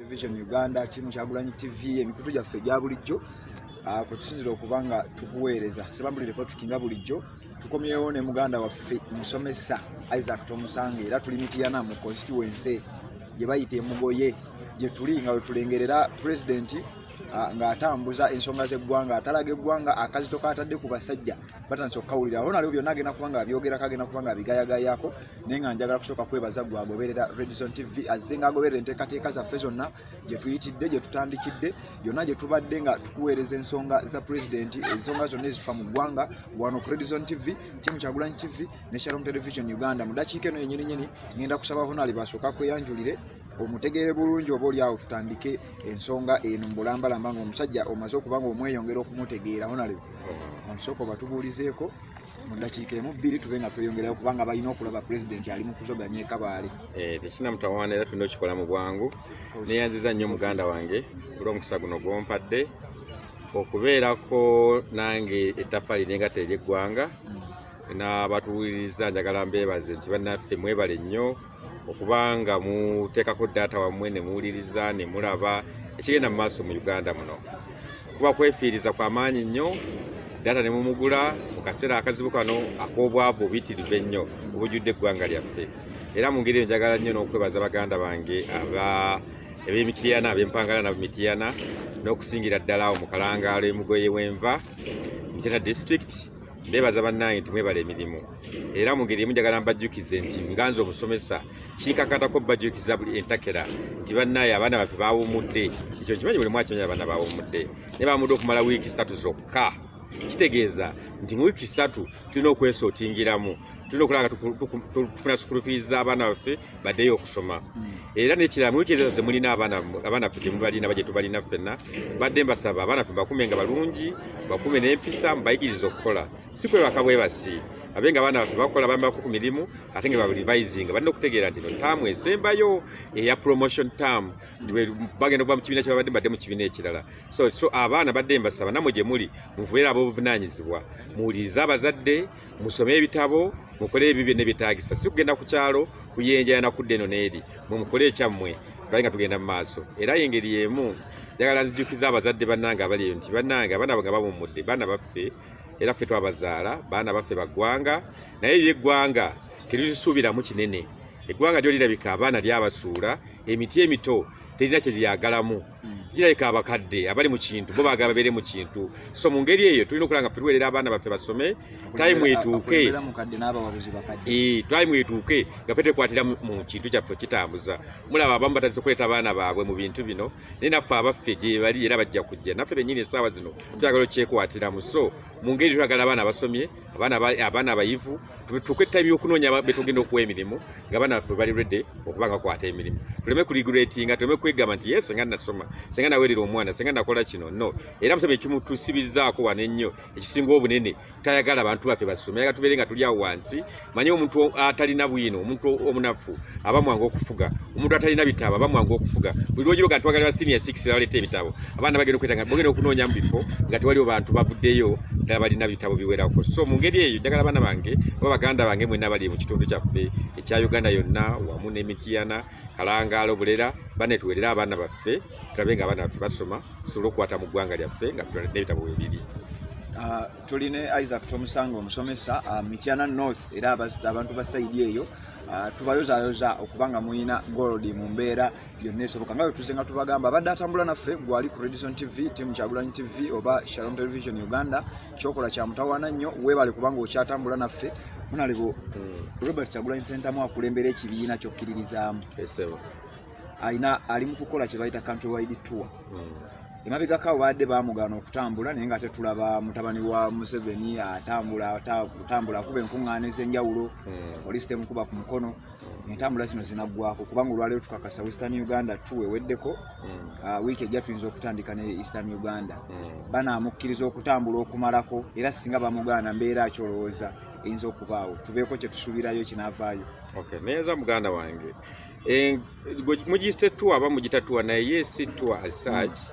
Television Uganda, timu Kyagulanyi TV, emikutu gyaffe gya bulijjo kwe tusinzira okubanga tukuweereza sebambulire po tukinga bulijjo tukomyewo ne muganda waffe Omusomesa Isaac Tomusange era tuli Mityana mu constituency gye bayita Emugoye gye tuli nga wetulengerera president nga atambuza ensonga z'eggwanga atalaga eggwanga akazito katadde ku basajja batandise okukawulira awo nalyo byonna agenda kubanga abyogera kagenda kubanga abigayagayako naye nga njagala kusooka kwebaza gwe agoberera Red Zone TV azze nga agoberera enteekateeka zaffe zonna gye tuyitidde gye tutandikidde yonna gye tubadde nga tukuweereza ensonga za president ensonga zonna ezifa mu ggwanga wano ku Red Zone TV timu Kyagulanyi TV ne Shalom Television Uganda mu dakiika eno yennyini ngenda kusaba honali basooka kweyanjulire omutegeere bulungi oba oli awo tutandike ensonga eno mbulambalamba ng'omusajja omaze okuba ng'omweyongera okumutegeera honalebe omusooka batubuulizeeko mu ddakiika emu bbiri tube nga tweyongerayo kubanga balina okulaba pulezidenti ali mu kuzoganya ekabaale tekina mutawaana era tulina okikola mu bwangu neyanziza nnyo muganda wange olw'omukisa guno gw'ompadde okubeerako nange ettaffaali n'engatta ery'eggwanga n'abatuwuliriza njagala mbeebaze nti bannaffe mwebale nnyo okubanga muteekako data wammwe ne muwuliriza ne mulaba ekigenda mu maaso mu Uganda muno kuba kwefiiriza kwa maanyi nnyo data ne mumugula mu kaseera akazibu kano ak'obwavu obuyitirivu ennyo obujjudde eggwanga lyaffe era mu ngeri eyo njagala nnyo n'okwebaza baganda bange eb'Emityana ab'empangala na Mityana n'okusingira ddala awo mu kalangaalo emugoye w'enva Mityana district mbebaza bannange nti mwebala emirimu era mu ngeri emu njagala mbajjukize nti nganze omusomesa kinkakatako bajjukiza buli entakera nti bannaye abaana baffe baawummudde ekyo kimanyi buli mwakimanya abaana baawummudde ne baamudde okumala wiiki 3 zokka kitegeeza nti mu wiiki 3 tulina okwesootingiramu tulina okulanga tufuna school fees abaana baffe baddeyo okusoma era nekirala mu wiiki ezo temulina abaana ffe temubalina bagye tubalina ffenna badde mbasaba abaana ffe bakume nga balungi bakume n'empisa mubayigiriza okukola si kwebaka bwebasi abe nga abaana baffe bakola bambako ku mirimu ate nga baburivisinga balina okutegeera nti no taamu esembayo eya promotion term bagenda okuva mu kibiina kyebabadde badde mu kibiina ekirala so abaana badde mbasaba namwe gye muli muvubeera ab'obuvunaanyizibwa muwulirize abazadde musome ebitabo mukole ebyo byonna ebyetaagisa si kugenda ku kyalo kuyenjayana kudde eno n'eri mumukole ekyammwe tubali nga tugenda mu maaso era engeri y'emu njagala nzijjukiza abazadde bannange abali eyo nti bannange abaana nga bamummudde baana baffe era ffe twabazaala baana baffe baggwanga naye eggwanga terisuubiramu kinene eggwanga lyo lirabika abaana lyabasuula emiti emito terina kye lyagalamu kirabika abakadde abali mu kintu bo baagala babeere mu kintu so mu ngeri eyo tulina okulanga ffe tuweerera abaana baffe basome tayimu etuuke nga ffe tekwatira mu kintu kyaffe kitambuza mulaba abamu batandise okuleeta abaana baabwe mu bintu bino naye naffe abaffe gye bali era bajja kujja naffe bennyini essaawa zino tuyagala okyekwatiramu so mu ngeri tuyagala abaana basomye abaana abayivu tuke ttayimu y'okunoonya betugenda okuwa emirimu nga abaana baffe bali redde okuba nga kwata emirimu tuleme kuligulatinga tuleme kwegamba nti ye senga nasoma senga naweerera omwana senga nakola kino no era musebe ekimutusibizaako wano ennyo ekisinga obunene tayagala abantu baffe basome yaga tubeere nga tuli awo wansi manye omuntu atalina bwino omuntu omunafu aba mwangu okufuga omuntu atalina bitabo aba mwangu okufuga buli lwogiroga ntwagala senior 6 baleeta ebitabo abaana bagenda okwetanga bogenda okunoonya mu bifo nga tewaliwo bantu bavuddeyo ddala balina bitabo biwerako so mu ngeri eyo njagala abaana bange oba baganda bange mwenna bali mu kitundu kyaffe ekya Uganda yonna wamu n'Emityana kalangaalo bulera banetuweerera abaana baffe tulabe nga abaana baffe basoma tusobole okukwata mu ggwanga lyaffe nga tulina ebitabo weebiri tuline Isaac Tomusange Omusomesa Mityana North era abantu ba sayidi eyo tubayozayoza okubanga muyina gold mu mbeera yonna esoboka nga tuze nga tubagamba abadde atambula naffe gwali ku Red Zone TV timu Kyagulanyi TV oba Shalom Television Uganda kyokola kya mutawaana nnyo weebale kubanga okyatambula naffe munalebo Robert Kyagulanyi Sentamu akulembera ekibiina kyokkiririzaamu ali mu kukola kye bayita countrywide tour emabegako badde bamugaana okutambula naye nga tetulaba mutabani wa Museveni atambula kuba enkuŋŋaana ez'enjawulo poliisi temukuba ku mukono entambula zino zinaggwako kubanga olwaleero tukakasa Western Uganda tuweweddeko wiiki ejja tuyinza okutandika ne Eastern Uganda banaamukkiriza okutambula okumalako era singa bamugaana mbeera akyolowooza eyinza okubaawo tubeeko kye tusuubirayo kinaavaayo neza muganda wange mugiste tuwa aba mugita tuwa naye si tuwa asaaji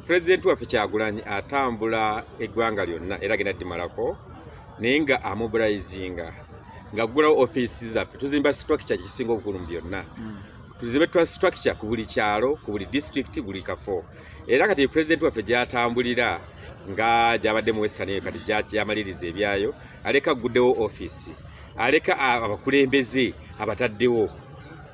President waffe Kyagulanyi atambula eggwanga lyonna era agenda dimalako naye nga amobilizinga nga gula offices zaffe tuzimba structure kisinga obukulu mu byonna tuzibe structure ku buli kyalo ku buli district buli kafo era kati president waffe gyatambulira nga gyabadde mu Western kati gyamaliriza ebyayo aleka guddewo office aleka abakulembeze abataddewo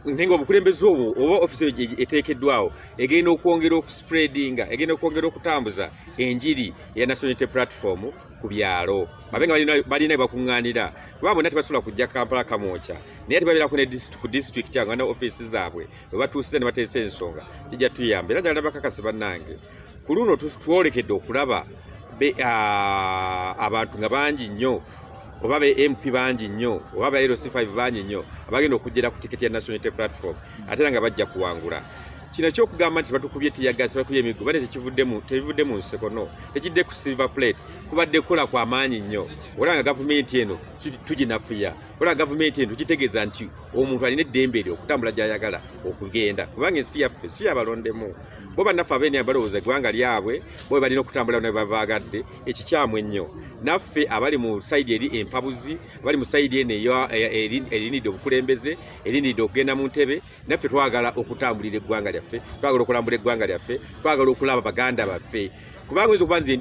nenga obukulembeze obwo oba office eteekeddwawo egenda okwongera okuspreadinga egenda okwongera okutambuza enjiri ya national unity platform ku byalo babenga balina bakuŋŋaanira kuba bonna tebasobola kujja Kampala kamooca naye tebabeera ku district yange na office zaabwe bwe batuusiza ne bateesa ensonga kijja tuyamba era ddala bakakasa bannange ku luno twolekedde okulaba abantu nga bangi nnyo oba be MP bangi nnyo oba ba LC5 bangi nnyo abagenda okujjera ku tiketi ya national unity platform ate nga bajja kuwangula kino kyokugamba nti batukubye tiyagasi bakubye emiggo bale tekivudde mu nseko no tekidde ku silver plate kubadde kola kwa maanyi nnyo olanga gavumenti eno tuginafuya olanga gavumenti eno tukitegeeza nti omuntu alina eddembe eryo okutambula gy'ayagala okugenda kubanga ensi yaffe si yabalondemu bo bannaffe abeeni abalowooza eggwanga lyabwe bo balina okutambula ne babaagadde ekikyamu ennyo naffe abali mu sayidi eri empabuzi abali mu sayidi eno erinidde obukulembeze erinidde okugenda mu ntebe naffe twagala okutambulira eggwanga lyaffe twagala okulambula eggwanga lyaffe twagala okulaba baganda baffe kubanga oyinza okuba nze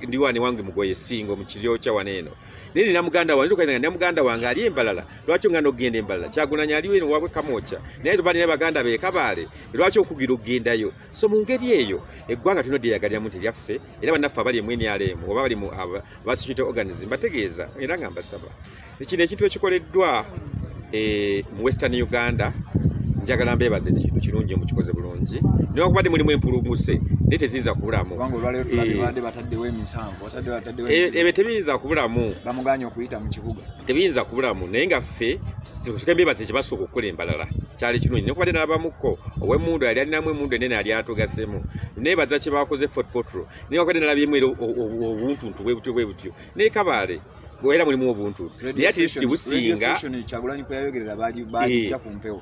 ndi wane wange mugoye singo mu kiryo kya wane eno nini na muganda wange tukayina na muganda wange ali embalala lwaki ngano ogenda embalala Kyagulanyi aliwo eno wabwe kamooca naye tubali ne baganda be Kabaale lwaki okugira ogendayo so mu ngeri eyo eggwanga tulina lyeyagalira mu nti lyaffe era bannaffe abali emweni alemu oba bali mu security organism bategeeza era nga mbasaba kino ekintu ekikoleddwa mu Western Uganda njagala mbeebaze ekintu kirungi mukikoze bulungi newankubadde mulimu empulumuse naye teziyinza kubulamu ebe tebiyinza kubulamu bamuganye okuyita mu kibuga tebiyinza kubulamu naye nga ffe mbeebaze kyebasooka okukola embalala kyali kirungi nekubadde nalabamukko ow'emmundu yali alinamu emmundu enene yali atugasemu neebaza kye bakoze Fort Portal newankubadde nalabyemu era obuntuntu bwe butyo naye Kabaale era mulimu obuntu naye ati si businga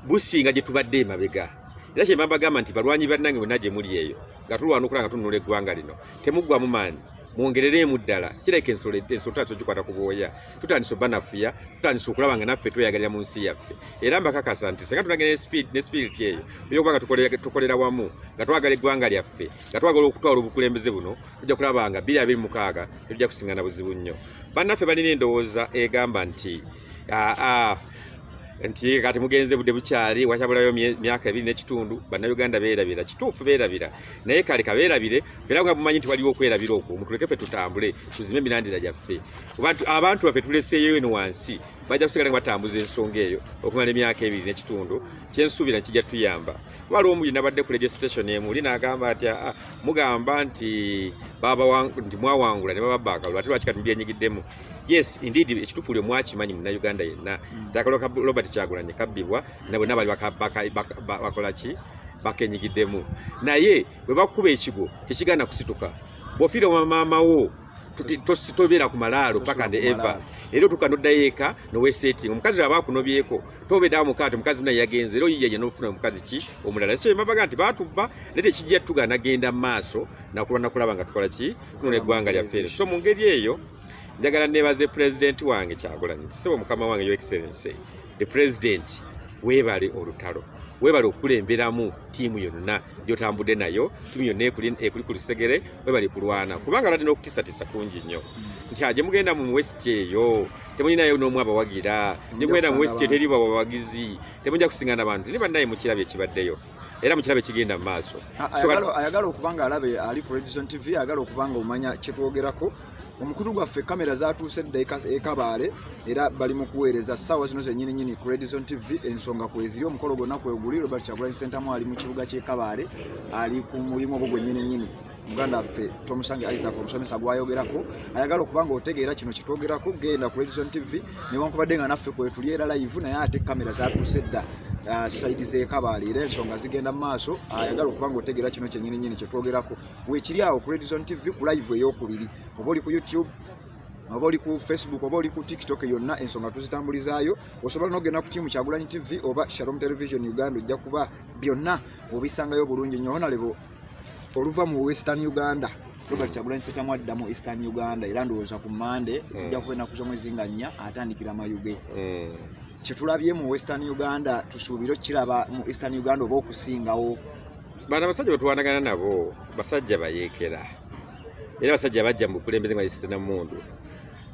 businga gye tubadde emabega era kye mbagamba nti balwanyi bannange bonna gye muli eyo nga tulwana okulaba nga tununula eggwanga lino temuggwamu maanyi mwongerereemu ddala kireka ensolo tutandise ogikwata ku bwoya tutandise obbanafuya tutandise okulaba nga naffe tweyagalira mu nsi yaffe era mbakakasa nti senga tunagenda ne spirit eyo eyokuba nga tukolera wamu nga twagala eggwanga lyaffe nga twagala okutwala obukulembeze buno tujja kulaba nga 2026 tujja kusingana buzibu nnyo bannaffe balina endowooza egamba nti nti kati mugenze budde bukyali wakyabulayo myaka 2 n'ekitundu bannayuganda beerabira kituufu beerabira naye kale kabeerabire era nga bumanyi nti waliwo okwerabira okwo mutuleke ffe tutambule tuzime emirandira gyaffe abantu baffe tuleseeyo eno wansi bajja kusigala nga batambuza ensonga eyo okumala emyaka 2 n'ekitundu kyensuubira kijja tuyamba waliwo omuyi nabadde ku radio station emu oli n'agamba ati mugamba nti nti mwawangula ne bababaakalula ate lwaki kati mbyenyigiddemu yes indeed ekituufu lyo mwakimanyi munnayuganda yenna takalo ka Robert Kyagulanyi kabbibwa na bonna bali bakola ki bakenyigiddemu naye bwe bakuba ekigo tekigana kusituka bw'ofiira maama wo tobeera ku malaalo paka ne eva era tukanoddayo eka nowesetinga omukazi aba akunobyeko tobeeddawo mukaate omukazi naye yagenze era oyiye n'okufuna omukazi ki omulala ekyo mabaga nti batubba naye tekijja tuganagenda mu maaso nakulaba nga tukola ki tunula eggwanga lyaffe so mu ngeri eyo njagala neebaze pulezidenti wange Kyagulanyi kisebo mukama wange yo excellency the president weebale olutalo weebale okulemberamu tiimu yonna gyotambudde nayo tiimu yonna ekuli ku lusegere weebale kulwana kubanga ladde n'okutisatisa kungi nnyo nti gye mugenda mu west eyo temulinayo n'omu abawagira gye mugenda mu west teri bawagizi temujja kusingana bantu ni bannaye mukirabye ekibaddeyo era mukirabe kigenda mu maaso ayagala okubanga alabe ali ku Redison TV ayagala okubanga omanya kyetwogerako omukulu gwaffe kamera zatuuse eddaika Kabaale era bali mu kuweereza ssaawa zino zennyini ku Redison TV ensonga kweziri omukolo gwonna kweguli Robert Kyagulanyi Center mu ali mu kibuga ky'e Kabaale ali ku mulimu ogwo gwennyini muganda waffe Tomusange Omusomesa gwayogerako ayagala okubanga otegeera kino kitwogerako genda ku Redison TV newankubadde nga naffe kwetuli era live naye ate kamera zatuuse edda saidi ze Kabaale era ensonga zigenda mu maaso ayagala okubanga otegeera kino kyennyini kyetwogerako weekiri awo ku Redison TV ku live ey'okubiri oba oli ku YouTube oba oli ku Facebook oba oli ku TikTok yonna ensonga tuzitambulizaayo osobola n'ogenda ku tiimu Kyagulanyi TV oba Shalom Television Uganda ojja kuba byonna obisangayo bulungi nnyo honalebo oluva mu Western Uganda Robert Kyagulanyi Center mwadda mu Eastern Uganda era ndowooza ku Monday zijja kuba ennaku z'omwezi nga 4 atandikira mayuge kyetulabye mu Western Uganda tusuubira kiraba mu Eastern Uganda oba okusingawo. Bana basajja betwanagana nabo basajja bayeekera era basajja bajja mu bukulembeze nga yisina mundu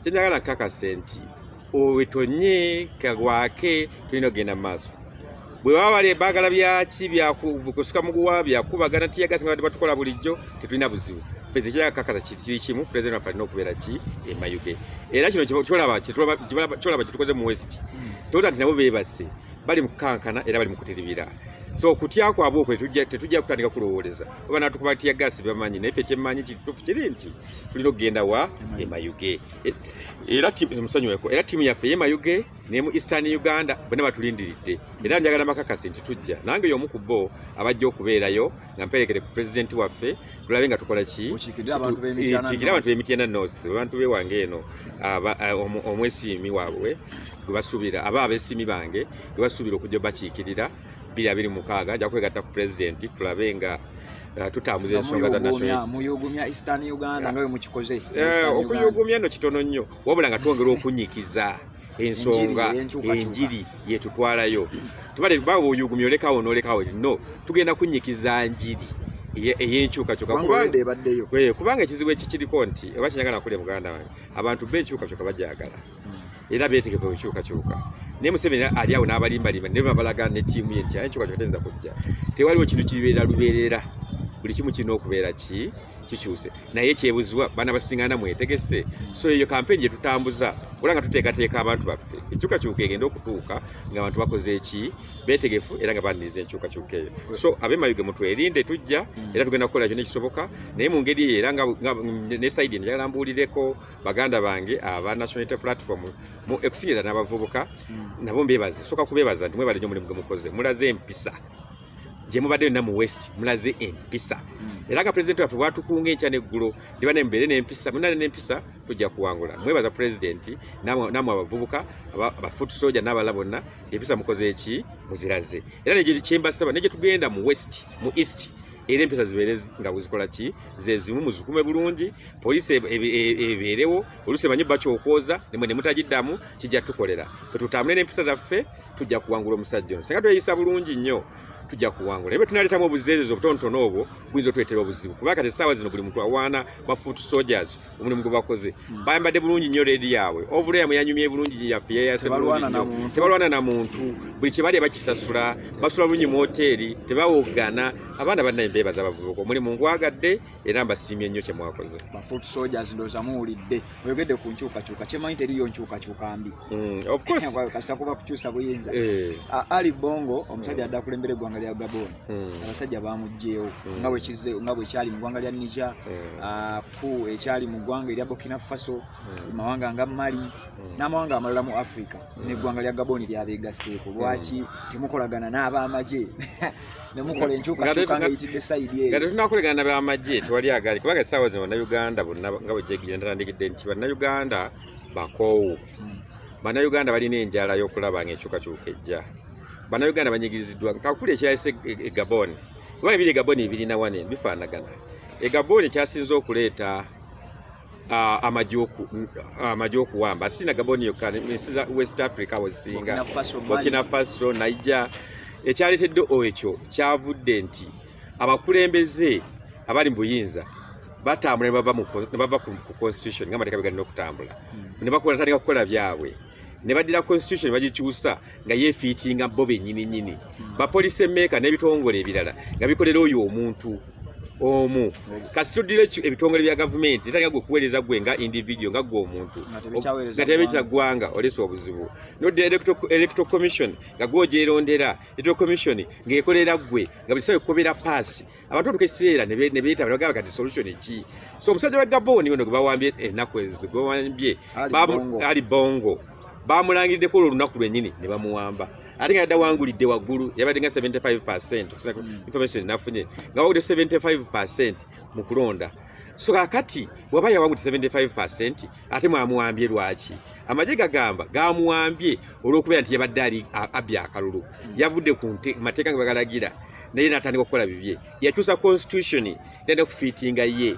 kyenjagala nkakase nti owetonye kagwake tulina ogenda mu maaso bwe baba bali baagala byaki byakusuka muguwa byakubagana tiyagasi nga batukola bulijjo tetulina buzibu feze kyakakaza kiri kimu president waffe alina okubeera ki emayuge era kino kyolaba kitukoze mu west tolaba nti nabo beebase bali mu kukankana era bali mu kutiribira so kutya kwabwe okwo tetujja kutandika kulowooleza oba natukuba tiyagasi bamanyi naye ffe kyemmanyi kituufu kiri nti tulina okugenda wa emayuge era musonyiweko era ttiimu yaffe y'emayuge ne mu Eastern Uganda bonna batulindiridde era njagala makakasi nti tujja nange y'omu ku bo abajja okubeerayo nga mperekere ku pulezidenti waffe tulabe nga tukola ki Okiikirira abantu b'Emityana North abantu bewange eno omwesiimi waabwe gwe basuubira abeesiimi bange gwe basuubira okujja bakiikirira 2026 ajja kwegatta ku pulezidenti tulabe nga tutambuza ensonga za national muyugumya Eastern Uganda nga bwe mukikoze okuyugumya no kitono nnyo wabula nga twongera okunyikiza ensonga enjiri yetutwalayo tubale bawo oyugumya olekawo n'olekawo no tugenda kunyikiza njiri ey'enkyukakyuka kubanga ekizibu ekikiriko nti oba kinyagala nakule muganda wange abantu b'enkyukakyuka bajagala era beetegefu enkyukakyuka naye Museveni ali awo n'abalimbalimba ne babalaga ne ttiimu ye nti enkyukakyuka tenza kujja tewaliwo kintu kibeera lubeerera buli kimu kirina okubeera kikyuse naye kyebuzibwa baana basingana mwetegese so eyo kampeni gye tutambuza ola nga tuteekateeka abantu baffe enkyukakyuka egenda okutuuka ng'abantu bakoze eki beetegefu era nga baniriza enkyukakyuka eyo so ab'emayuge mutwerinde tujja era tugenda kukola kyonna ekisoboka naye mu ngeri eyo era ne sayidi njagala mbuulireko baganda bange aba National Unity Platform okusingira n'abavubuka nabo mbebaze soka kubebaza nti mwebale nnyo omulimu gwe mukoze mulaze empisa gye mubadde yonna mu west mulaze empisa era nga pulezidenti waffe bwatukunga enkya n'eggulo ne bane mbeere n'empisa munane n'empisa tujja kuwangula mwebaza pulezidenti namwe abavubuka abafoot soja n'abala bonna empisa mukoze eki muziraze era kyembasaba negye tugenda mu west mu east era empisa zibeere nga bwezikola ki zezimu muzikume bulungi poliisi ebeerewo oluusi emanyi bakyokwoza nemwe ne mutagiddamu kijja tukolera tetutambule n'empisa zaffe tujja kuwangula omusajja ono singa tweyisa bulungi nnyo tujja kuwangula ebe tunaleetamu obuzeezezo obutonotono obwo buyinza otwetera obuzibu kubanga kati essaawa zino buli muntu awaana bafoot soldiers omulimu gwe bakoze bayambadde bulungi nnyo leedi yaabwe ovulayamu yanyumye bulungi yaffe yeyase bulungi nnyo tebalwana na muntu buli kye balya bakisasula basula bulungi mu hoteeri tebawoggana abaana bannaye mbeebaza abavubuka omulimu ngwagadde era mbasiimye nnyo kye mwakoze bafoot soldiers ndowooza muwulidde oyogedde ku nkyukakyuka kyemanyi teriyo nkyukakyuka mbi of course kasita kuba kukyusa buyinza Ali Bongo omusajja adda kulembera eggwanga lya Gabon abasajja bamugjeewo nga bwe kyali mu ggwanga lya Niger ku ekyali mu ggwanga erya Burkina Faso mawanga nga Mali n'amawanga amalala mu Africa n'eggwanga lya Gabon lyabeegaseeko lwaki temukolagana n'ab'amagye nemukola enkyukakyuka nga eyitidde sayidi eyo nga tetunakolegana n'ab'amagye tewali agali kubanga essaawa zino bannayuganda bonna nga bwe jegire ntandikidde nti bannayuganda bakoowu bannayuganda balina enjala y'okulaba ng'enkyukakyuka ejja bannayuganda banyigiriziddwa kakuli ekyayise Gabon kubanga ebiri Gabon 2004 bifaanagana Gabon kyasinze okuleeta amagye okuwamba sina Gabon yokka ensi za West Africa wezisinga Burkina Faso Niger ekyaleetedde ekyo kyavudde nti abakulembeze abali mu buyinza batambula ne bava ku constitution nga amateeka begalina okutambula ne batandika kukola byabwe ne badira constitution bagikyusa nga yeefiitinga bo bennyini bapoliisi emmeeka n'ebitongole ebirala nga bikolera oyo omuntu omu kasi tuddire ebitongole bya gavumenti etali nga gwe kuweereza gwe nga individual nga gwe omuntu nga tebekiza ggwanga oleesa obuzibu nodde electoral commission nga gwogyerondera electoral commission ng'ekolera gwe nga buli sawa ekukobera paasi abantu batuka ekiseera ne beetaba ne bagamba kati solution ki so omusajja wa Gabon ono gwe bawambye ennaku ezo gwe bawambye Ali Bongo bamulangiddeko olunaku lwennyini ne bamuwamba ate nga yadda wangulidde waggulu yabadde nga 75% information nafunye nga wagudde 75% mu kulonda so kakati bwaba yawangudde 75% ate mwamuwambye lwaki amagye gagamba gamuwambye olw'okubeera nti yabadde ali abya akalulu yavudde ku mateeka nga bagalagira naye n'atandika okukola bibye yakyusa constitution tenda kufiitinga ye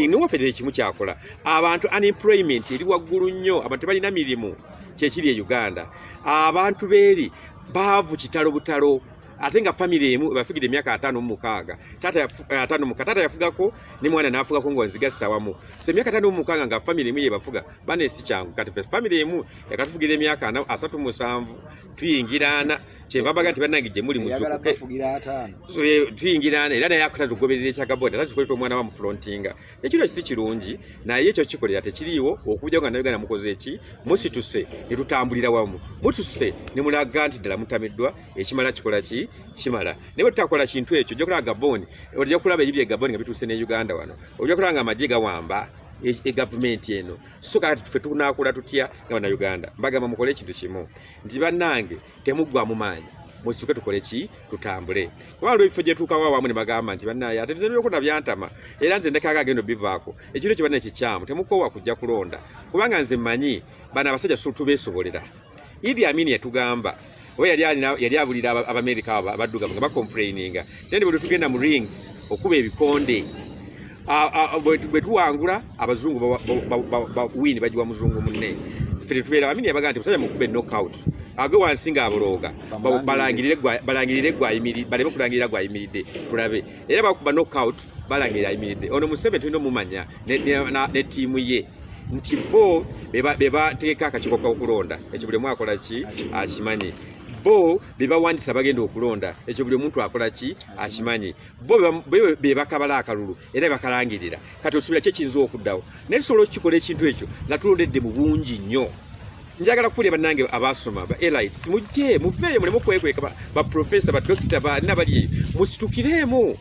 niwafedde ekimu kyakola abantu unemployment eri waggulu nnyo abantu tebalina mirimu kyekiri e Uganda abantu beeri baavu kitalo butalo ate nga family emu bafugide emyaka 56 tata yafugako ne mwana nafugako ngo nzigassa wamu so emyaka 56 nga family emu yebafuga bane si kyangu kati family emu yakatufugire emyaka 37 tuyingirana kyebabaga nti bannangije muli muzukuke so tuyingirana era naye akutatu goberera ekyagaboda takikoleta omwana wa mu frontinga ekiro si kirungi naye ekyo kikolera tekiriiwo okujja nga nabigana mukoze eki musituse ne tutambulira wamu mutuse ne mulaga nti ddala mutamiddwa ekimala kikola ki kimala ne bwe tutakola kintu ekyo ojja kulaba Gabon ojja kulaba ebibye Gabon nga bituuse ne Uganda wano ojja kulaba nga amagye gawamba government eno so kati tufe tunakola tutya nga Uganda mbagamba mukole ekintu kimu nti bannange temuggwa mu maanyi musituke tukole ki tutambule waliwo ebifo gye tuukawo awamu ne bagamba nti bannaye ate nze byokuna byantama era nze ndekaaga agenda bivaako ekintu ekyo banna ekikyamu temukoowa kujja kulonda kubanga nze mmanyi bano abasajja tubeesobolera Idi Amin yatugamba we yali abulira Abamerika abaddugavu nga bakomplaininga tende bwe tugenda mu rings okuba ebikonde bwe tuwangula abazungu wini bajiwa muzungu munne fere tubeera Amini yabaga nti musajja mukube knockout age wansinga abologa balangirire gwa imiri balebe kulangirira gwa imiridde tulabe era bakuba knockout balangirira imiridde ono Museveni tulina omumanya ne tiimu ye nti bo beba teeka akakiko k'okulonda ekyo buli mwakola ki akimanyi bo bebawandisa bagenda okulonda ekyo buli omuntu akola ki akimanyi bo bebakabala akalulu era bakalangirira kati osubira kye kiyinza okuddawo naye tusobola okukikola ekintu ekyo nga tulondedde mu bungi nnyo njagala kukulya bannange abasoma ba elites mujje muveeyo muleme okwekweka ba professor ba doctor ba nabali musitukireemu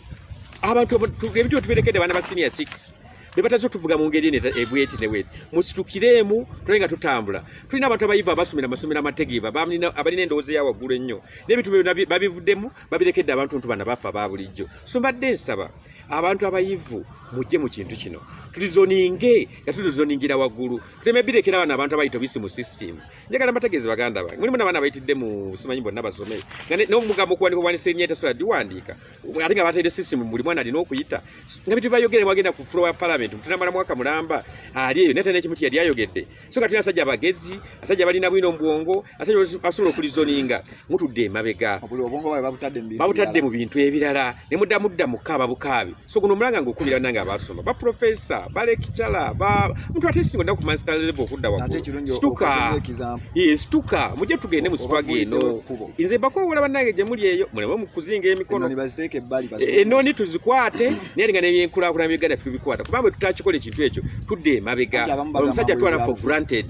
abantu ebintu tuberekedde baana ba senior 6 bebatazo tuvuga mu ngeri ebweti ne weti musitukiremu tulenga tutambula tulina abantu abayiva abasomera amasomero amategiva abalina endowooza ya waggulu ennyo n'ebintu babivuddemu babirekedde abantu ntubana bafa babulijjo so mbadde nsaba abantu abayivu mujje mu kintu kino tulizoninge nga tulizoningira waggulu tuleme birekera bana abantu abayita bisi mu system njagala amategezi baganda bange mulimu n'abaana bayitidde mu simanyi bonna basome n'omugambo kuwandika wanise nnyeta sola diwandiika ate nga batadde system buli mwana alina okuyita nga bitu bayogere wagenda ku floor ya parliament mutunamala mwaka mulamba ali eyo neta n'ekimu yali ayogedde so kati asajja abagezi asajja balina bwino mbwongo asajja asobola okulizoninga mutudde emabega babutadde mu bintu ebirala ne mudda mukaba bukabi so kuno mulanga ng'okubira nange abasoma ba professor ba lecturer ba muntu atesinga na ku master level okudda waggulu stuka mujje tugende mu sitwage eno inze bakowola bannange gye muli eyo muleme mu kuzinga emikono enoni tuzikwate nelinga nebyenkulaakulana byeganda tubikwata kubanga tutakikola ekintu ekyo tudde emabega omusajja twala for granted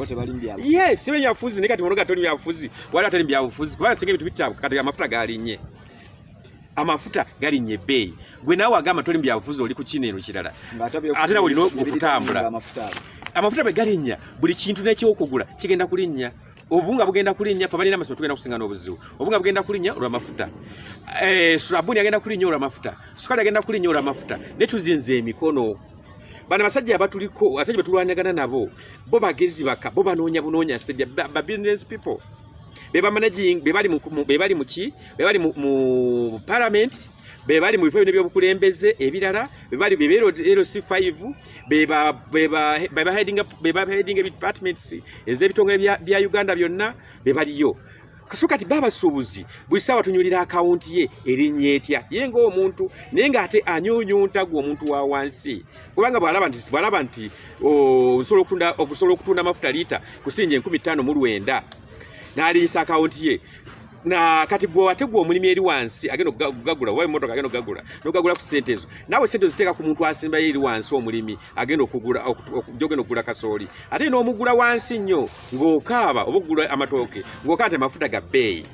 yes sibe nyafuzi ne kati munoga toni byafuzi wala atali byafuzi kubanga singa ebintu bitabo kati amafuta galinye amafuta galinye bei gwe nawe agamba toli byafuzi oli ku kineno kirala ate nawe olina okutambula amafuta be galinnya buli kintu n'ekyokugula kigenda kulinnya obunga bugenda kulinnya fa balina amasomo tugenda kusingana obuzibu obunga bugenda kulinnya olwa mafuta sabuni agenda kulinnya olwa mafuta sukali agenda kulinnya olwa mafuta ne tuzinze emikono bana basajja abatuliko asajja batulwanagana nabo bo bagezi baka bo banoonya bunoonya sebya ba business people beba managing bebali mu parliament bebali mu bifo by'obukulembeze ebirala bebali bebero LC5 beba heading departments ez'ebitongole bya Uganda byonna bebaliyo kasukati baba subuzi buli sawa tunyulira account ye erinnyetya yenga omuntu nenga ate anyonyunta gwo omuntu wa wansi kubanga balaba nti okusobola okutunda amafuta lita kusinje 15 mu Rwanda nalisa account ye na kati gwo ategwa omulimi eri wansi agenda okugagula wa moto agenda okugagula ku sente ezo nawe sente ziteka ku muntu asimba eri wansi omulimi agenda okugula kasooli ate n'omugula wansi nnyo ng'okaaba obugula amatooke ng'okaate amafuta ga bbeeyi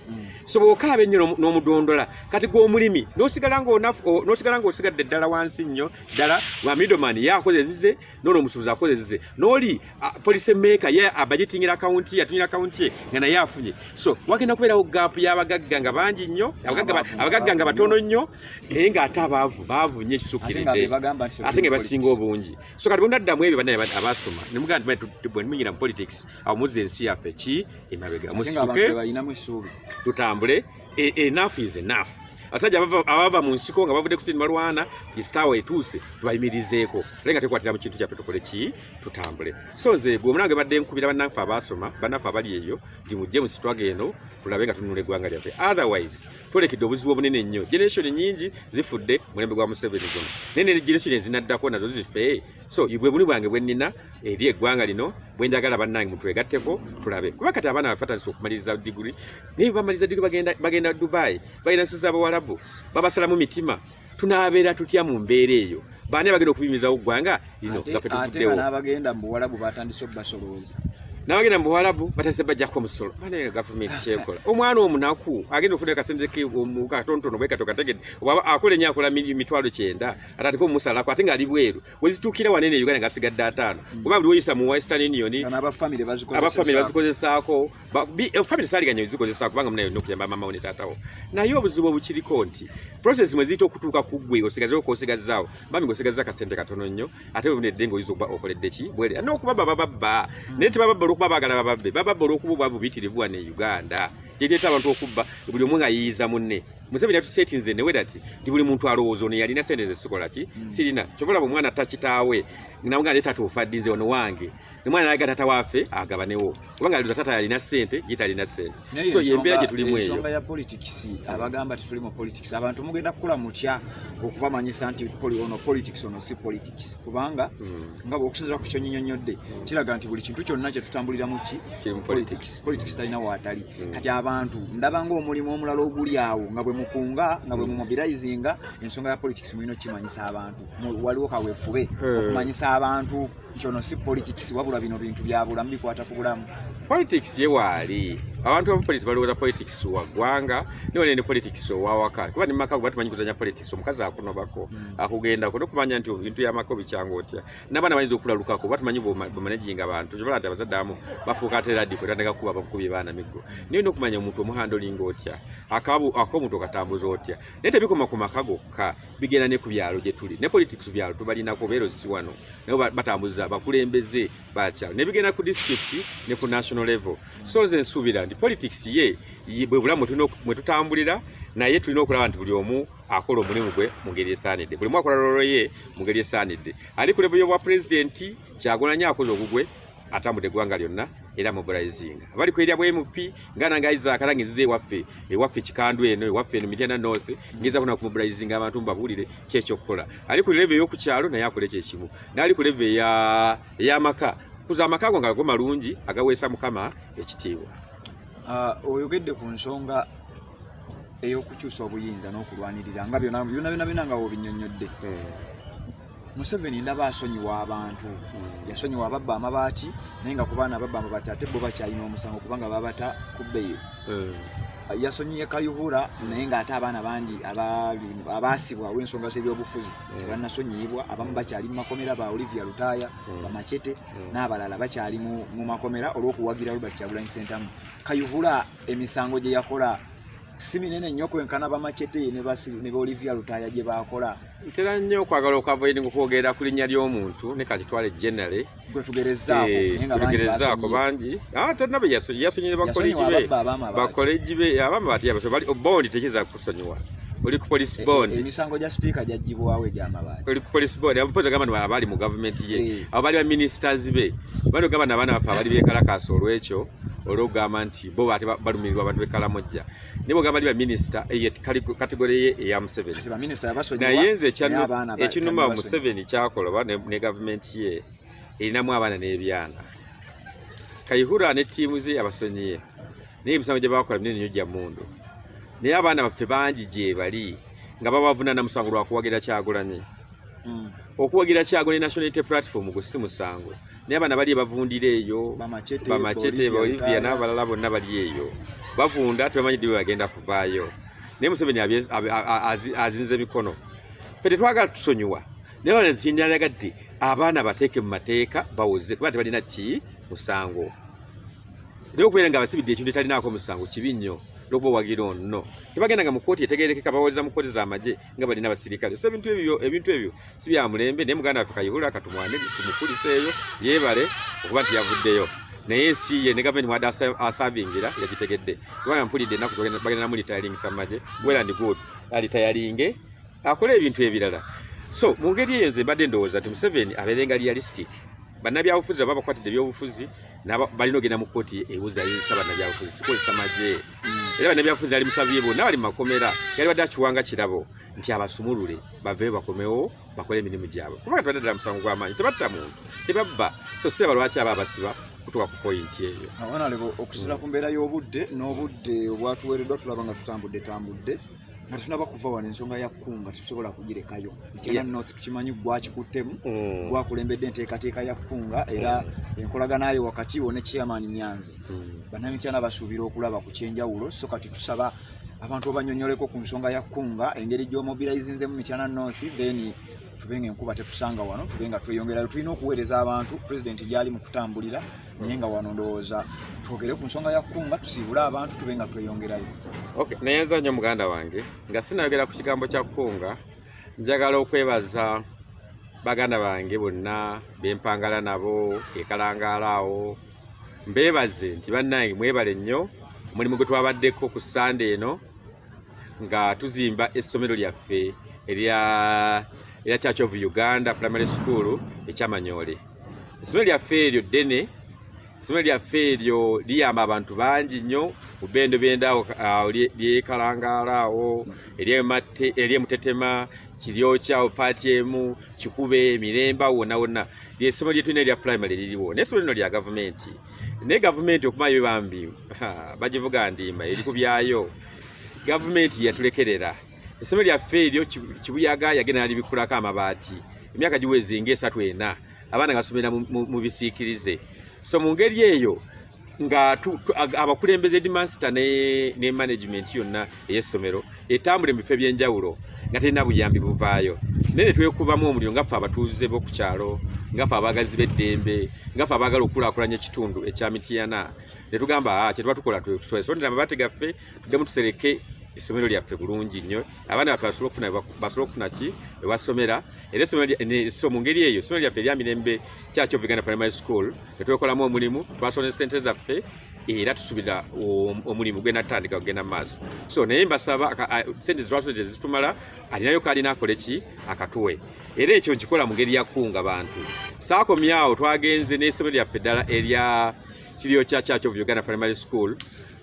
so bw'okaaba ennyo n'omudondola kati gw'omulimi n'osigala ng'osigadde ddala wansi nnyo ddala wa middleman ye akoze zize n'omusuubuzi akoze zize n'oli policy maker ye abagitingira akawunti ye atunyira akawunti ye nga naye afunye so wagenda kubeerawo gap y'abagagga nga bangi nnyo abagagga nga batono nnyo naye ng'ate baavu nnyo ekisukiridde ate nga basinga obungi so kati bwonaddamu ebyo bannaye abasoma ne mugamba bwe nmunyira mu politics awo muzza ensi yaffe ki emabega musituke tutambule enough is enough asajja abava mu nsiko nga bavudde kusini balwana isitawa etuuse tubayimirizeeko lenga tekwatira mu kintu kyaffe tukole ki tutambule so nze gwe omunange badde nkubira bannaffe abasoma bannaffe abali eyo ndi mujje mu sitwaga eno tulabe nga tununula eggwanga lyaffe otherwise twolekidde obuzibu obunene ennyo generation nyingi zifudde mulembe gwa Museveni guno nene generation ezinaddako nazo zife so bwe buli bwange bwe nnina eri eggwanga lino bwe njagala bannange mutwegatteko tulabe kuba kati abaana bafatanyisa okumaliriza diguli naye bamaliza diguli bagenda Dubai balina nsi z'Abawarabu babasalamu mitima tunaabeera tutya mu mbeera eyo baani bagenda okubimizawo eggwanga lino nga ffe tuguddewo n'abagenda mu Buwarabu batandise okubasolooza n'abagenda mu Buwarabu batandise bajjako omusolo bane gavumenti kyekola omwana omunaku agenda okufuna akasente ke katonotono bwe kato kategedde oba akola ennyo akola mitwalo 9 atatiko omusalako ate ng'ali bweru wezituukira wanene Uganda ng'asigadde 5 kuba buli woyisa mu Western Union abafamile bazikozesaako family saaliganya zikozesaako kubanga munayo n'okuyamba mama we ne taatawo naye obuzibu obukiriko nti process mwe ziyita okutuuka ku ggwe osigazeeko k'osigazaawo bami ng'osigazza akasente katono nnyo ate bwebunedde ng'oyiza okuba okoledde ki bwere n'okubaba bababba naye tebababba olwokuba baagala bababba olw'okuba obwavu buyitirivu wano e Uganda kyekireeta abantu okubba buli omu nga yiyiza munne Museveni atusetinze ne wedati ndi buli muntu alowooza ono yalina sente zesikola ki sirina kyobola omwana takitaawe namuganda ne tata ofaddize ono wange nemwana naga tata waffe agabanewo kubanga ali tata yalina sente yita alina sente so yembeera gye tulimu eyo ensonga ya politics abagamba tituli mu politics abantu mugenda kukula mutya okubamanyisa nti ono politics ono si politics kubanga nga bw'okusinziira ku kyonyinyonnyodde kiraga nti buli kintu kyonna kye tutambulira mu ki politics talina waatali kati abantu ndabanga omulimu omulala oguli awo nga bwe mukunga nga bwe mumobilizinga ensonga ya politics mulina okimanyisa abantu waliwo kaweefube okumanyisa abantu kyono si politics wabula bino bintu bya bulamu bikwata ku bulamu politics ye waali abantu abamu politics balowooza politics wa ggwanga niwo ne politics owawaka kuba ne maka batumanyi kuzanya politics omukazi akunobako akugendako nokumanya nti ebintu yamako bikyanga otya n'abaana bayinza okulalukako batumanyi bumanaginga abantu kyobola nti abazadde abamu bafuuka ate radiko tandika kuba bakubi baana miggo niyo nokumanya omuntu omuhandolinga otya ak'omuntu okatambuza otya naye tebikoma ku maka gokka bigenda ne ku byalo gye tuli ne politics byalo tubalinako beero si wano nabo batambuza bakulembeze bakyalo ne bigenda ku district ne ku national level so nze nsuubira nti politics ye bwe bulamu mwe tutambulira naye tulina okulaba nti buli omu akola omulimu gwe mu ngeri esaanidde buli mu akola lolo ye mu ngeri esaanidde ali ku level y'obwa pulezidenti Kyagulanyi akoze ogugwe atambudde eggwanga lyonna era mobilizinga abali ku erya bwa MP nga nange Isaac alangizize ewaffe Kikandu eno ewaffe eno Mityana North ngeza kuna ku mobilizinga abantu mbabulire kyekyokukola ali ku level y'oku kyalo naye akole kyekimu n'ali ku level ey'amaka kuza amaka nga go malungi agaweesa Mukama ekitiibwa oyogedde ku nsonga ey'okukyusa obuyinza n'okulwanirira nga byonna nga wobinnyonnyodde Museveni ndaba asonyiwa abantu yasonyiwa ababba amabaati naye nga ku baana ababba amabaati ate bo bakyalina omusango kubanga babata ku bbeeyo yasonyiye Kayihura naye ng'ate abaana bangi abaasibwa w'ensonga z'ebyobufuzi bannasonyiyibwa abamu bakyali mu makomera ba Olivia Lutaaya Bamachete n'abalala bakyali mu makomera olw'okuwagira Robert Kyagulanyi Ssentamu Kayihura emisango gye yakola si minene nnyo kwenkana Bamachete ne Olivia Lutaaya gye baakola ntera nnyo okwagala okavoidinga okwogera ku linnya ly'omuntu ne kakitwale generally gwe tugerezaako bangi tonna be yasonyire bakoleji be abamu bati bondi tekiza kusonyiwa oli ku police bond emisango gya speaker gyagibwawo egy'amabaati oli ku police bond abapoza gamba abali mu government ye abo bali ba ministers be bano gamba n'abaana baffe abali bekalakaasa olw'ekyo olw'okugamba nti bo bati balumirirwa abantu b'Ekalamoja nibo gamba bali ba minister kategori ye eya Museveni naye nze ekinuma Museveni kyakola ne government ye erinamu abaana n'ebyana Kayihura ne ttiimu ze abasonyiye naye emisango gye bakola minene nnyo gya mmundu naye abaana baffe bangi gye bali nga babavunaana musango lwa kuwagira Kyagulanyi okuwagira Kyagulanyi Nationality Platform ku si musango naye abaana bali bavundira eyo Bamachete Olivia n'abalala bonna bali eyo bavunda tebamanyi ddi bagenda kuvaayo naye Museveni azinze mikono ffe tetwagala tusonyiwa naye bana zikinalagadde abaana bateeke mu mateeka bawoze kuba tebalina ki musango naye okubeera nga abasibidde ekintu etalinaako musango kibi nnyo lobo wagira nno tebagenda mu kooti etegerekeka bawoleza mu kooti z'amagye nga balina abasirikale so ebintu ebyo si bya mulembe naye muganda waffe Kayihura katumwane tumukuliseeyo yeebale okuba nti yavuddeyo naye si ye ne gavumenti mwada asavingira yakitegedde kubanga mpulidde ennaku bagenda namulitayaringisa mu magye well and good alitayaringe akola ebintu ebirala. So mu ngeri eyo nze mbadde ndowooza nti Museveni abeerenga realistic. Bannabyabufuzi baba bakwatidde ebyobufuzi balina ogenda mu kkooti ebuuza yinsa bannabyabufuzi sikozesa magye. Era bannabyabufuzi ali musabye bonna bali mu makomera yali badde akiwanga kirabo nti abasumulule baveeyo bakomewo bakole emirimu gyabwe kubanga tebaddaddala musango gw'amaanyi tebatta muntu tebabba so seba lwaki aba abasiba kutuuka ku pointi eyo. Honorable, okusula ku mbeera y'obudde n'obudde obwatuweereddwa tulaba nga tutambudde nga tunaba kuva wano ensonga ya kkunga tetusobola kugirekayo. Mityana North tukimanyi gwakikuttemu gwakulembedde enteekateeka ya kkunga era enkolagana yo wakati wo ne chairman Nyanzi. Bannamityana basuubira okulaba ku kyenjawulo so kati tusaba abantu obanyonyoleko ku nsonga ya kkunga engeri gy'omobilizinze mu Mityana North then tubenga enkuba tetusanga wano tubenga tweyongerayo tulina okuweereza abantu president gyali mu kutambulira naye nga wano ndowooza twogere ku nsonga ya kkunga tusiibule abantu tubenga tweyongerayo. Okay, nayenza nnyo muganda wange nga sinayogera ku kigambo kya kkunga njagala okwebaza baganda bange bonna bempangala nabo ekalangaala awo mbeebaze nti bannange mwebale nnyo omulimu gwe twabaddeko ku Sunday eno nga tuzimba essomero lyaffe erya Church of Uganda Primary School ekyamanyole. Essomero lyaffe eryo ddene, essomero lyaffe eryo liyamba abantu bangi nnyo mu bbendo by'endaawo lyekalangaala awo ery'emutetema kiryokya paati emu kikube miremba wonna lyessomero lyetulina erya primary liriwo n'essomero lino lya gavumenti naye gavumenti okumayo bambi bagivuga ndiima eri ku byayo gavumenti yatulekerera. Essomero lyaffe eryo Kibuyaga yagenda nalibikulako amabaati emyaka giwezi nga 3-4 abaana nga tusomera mu bisiikirize. So mu ngeri eyo nga abakulembeze headmaster ne management yonna ey'essomero etambule mu bifo ebyenjawulo nga terina buyambi buvaayo nene twekubamu omuliro nga ffe abatuuze b'oku kyalo nga ffe abagazi b'eddembe nga ffe abaagala okukulaakulanya ekitundu ekya Mityana ne tugamba kye tuba tukola twesondera amabaati gaffe tuddemu tusereke essomero lyaffe bulungi nnyo abaana baffe basobola okufuna ki ewasomera era so mu ngeri eyo essomero lyaffe erya mirembe Church of Uganda Primary School netwekolamu omulimu twasonesa ssente zaffe era tusubira omulimu gwenatandika kugenda maaso. So naye mbasaba ssente zitwasonze zitumala alinayo kalina akole ki akatuwe era ekyo nkikola mu ngeri ya kkunga bantu saakomyawo twagenze n'essomero lyaffe ddala erya kiryo kya Church of Uganda Primary School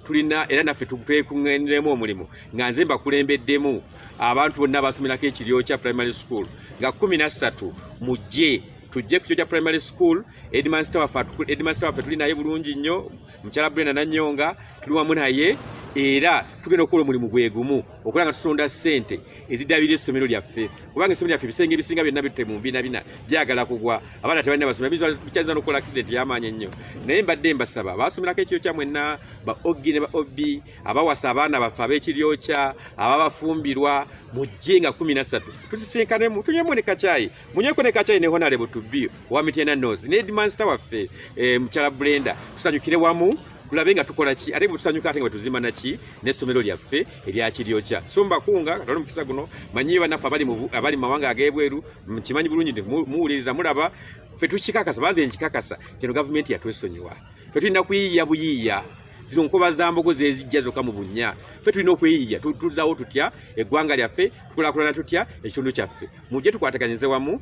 tulina era naffe twekuŋŋenderemu omulimu nga nze mbakulembeddemu abantu bonna basomerako ekiryo kya primary school nga 13 mujje tujje ku kyo kya primary school. Headmaster waffe tuli naye bulungi nnyo mukyala Brenda Nanyonga tuli wamu naye era tugenda okukola omulimu gwe gumu okola nga tusonda ssente ezidabira essomero lyaffe kubanga essomero lyaffe ebisenge ebisinga byonna bitte mu mbina byagala kugwa abaana tebalina basomera bikyanza n'okukola accident y'amaanyi ennyo naye mbadde mbasaba basomerako ekiryo kya mwenna ba Oggi ne ba Obbi abawasa abaana baffe ab'ekiryokya ababafumbirwa mujje nga 13 tusisinkanemu tunyemu ne kacaayi munyweko ne kacaayi ne Honorable Tubbi wa Mityana North ne headmaster waffe mukyala Brenda tusanyukire wamu tulabe nga tukola ki ate tusanyuka ate nga tuzima naki n'essomero lyaffe erya kiryokya. So mbakunga katolo mukisa guno manyi bannaffe abali mu mawanga ag'ebweru kimanyi bulungi nti muwuliriza mulaba ffe tukikakasa baze nkikakasa kino gavumenti yatwesonyiwa ffe tulina kuyiiya buyiiya zino nkoba za mbogo zezijja zokka mu bunnya ffe tulina okweyiiya tuzaawo tutya eggwanga lyaffe tukulaakulana tutya ekitundu kyaffe mujje tukwataganyize wamu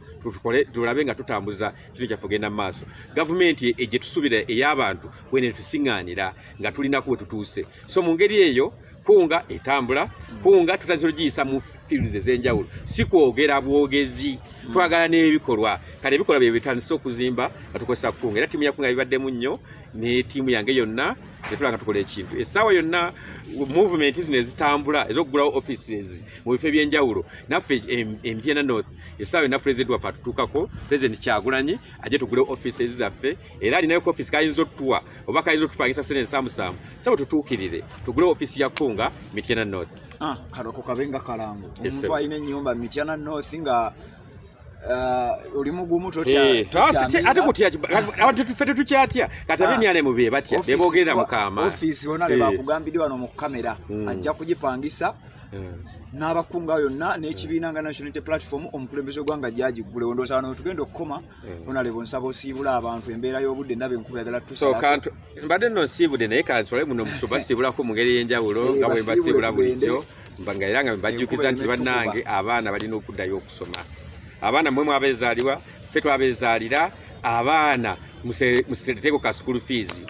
tulabe nga tutambuza ekitundu kyaffe ogenda mu maaso. Gavumenti egye tusubira ey'abantu bwene tusiŋŋaanira nga tulinako we tutuuse. So mu ngeri eyo kkunga etambula kkunga tutandise ogiyisa mu fields ez'enjawulo si kwogera bwogezi twagala n'ebikolwa kale ebikolwa bye bitandise okuzimba nga tukozesa kkunga era ttiimu ya kkunga bibaddemu nnyo ne ttiimu yange yonna netulanga tukola ekintu essaawa yonna movement zino ezitambula ez'okugulawo offices mu bifo ebyenjawulo naffe Mityana North essaawa yonna president waffe atutuukako president Kyagulanyi ajje tugulewo offices zaffe era alinayo ku office kayinza otutuwa oba kayinza otupangisa ssente ensaamusaamu sabo tutuukirire tugulewo office ya kkunga Mityana North. Kaloko kabenga kalango omuntu alina ennyumba Mityana North nga oli mugumu ate kutya ffe tukyatya katabeniane mu bye batya bebogerera mukama office wona le bakugambidde wano mu kamera ajja kugipangisa n'abakunga yonna n'ekibiina nga National Unity Platform omukulembeze gwanga jaji gule ndowooza wano tugenda okukoma Honorable nsaba osiibula abantu embeera y'obudde ndaba enkuba yagala so kantu mbadde nno nsiibudde naye kantole muno basiibulako mu ngeri y'enjawulo nga bwe basiibula bulijjo nga era nga mbajjukiza nti bannange abaana balina okuddayo okusoma abaana mmwe mwabeezaalibwa ffe twabeezaalira abaana museteeko ka school fees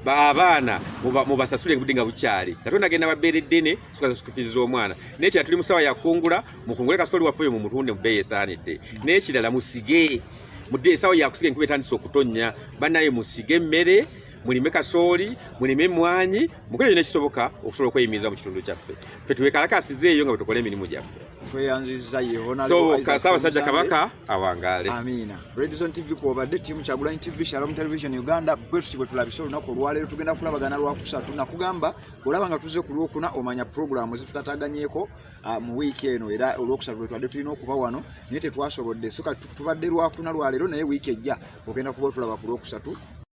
abaana mubasasule budde nga bukyali katonda agenda babeeredde ne suka school fees z'omwana n'ekirala tuli musawa yakungula mukungule kasooli waffe mu mutunde mu bbeeyi esaanidde n'ekirala musige mudde esawa yakusiga enkuba etandise okutonnya bannaye musige emmere mulime kasooli mulime emmwanyi mukole byonna ekisoboka okusobola okweyimiriza mu kitundu kyaffe ffe tubekalakasizeeyo nga bwe tukola emirimu gyaffe tweyanziza ye so Ssaabasajja Kabaka awangaale. Amiina. Redison TV kwobadde tiimu Kyagulanyi TV Shalom Television Uganda bwe tusi bwe tulabisa olunaku olwaleero tugenda kulabagana lwakusatu nakugamba olaba nga tuze ku Lwokuna omanya programu zitutataganyeeko mu wiiki eno era olwokusatu lwe twadde tulina okuba wano naye tetwasobodde so tubadde Lwakuna lwaleero naye wiiki ejja ogenda kuba otulaba ku Lwokusatu